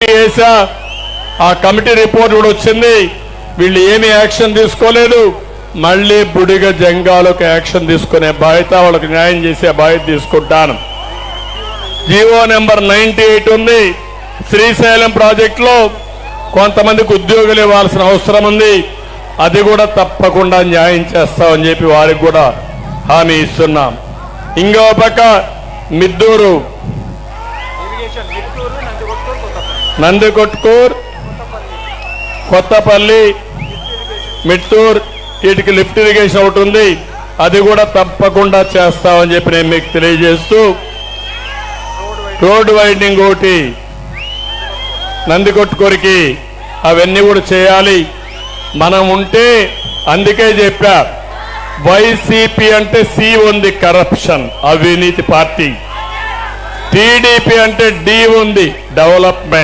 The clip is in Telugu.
చేశా ఆ కమిటీ రిపోర్ట్ కూడా వచ్చింది. వీళ్ళు ఏమి యాక్షన్ తీసుకోలేదు. మళ్ళీ బుడిగ జంగాలకు యాక్షన్ తీసుకునే బాధ్యత, వాళ్ళకి న్యాయం చేసే బాధ్యత తీసుకుంటాను. జీవో నెంబర్ 98 ఉంది. శ్రీశైలం ప్రాజెక్టులో కొంతమందికి ఉద్యోగులు ఇవ్వాల్సిన అవసరం ఉంది. అది కూడా తప్పకుండా న్యాయం చేస్తామని చెప్పి వారికి కూడా హామీ ఇస్తున్నాం. ఇంకో పక్క మిద్దూరు, నందికొట్కూర్, కొత్తపల్లి, మిట్టూర్, వీటికి లిఫ్ట్ ఇరిగేషన్ ఒకటి ఉంది. అది కూడా తప్పకుండా చేస్తామని చెప్పి నేను మీకు తెలియజేస్తూ, రోడ్డు వైండింగ్ ఒకటి నందికొట్కూరికి అవన్నీ కూడా చేయాలి. మనం ఉంటే అందుకే చెప్పా, వైసీపీ అంటే సి ఉంది, కరప్షన్, అవినీతి పార్టీ. టీడీపీ అంటే డి ఉంది, డెవలప్మెంట్.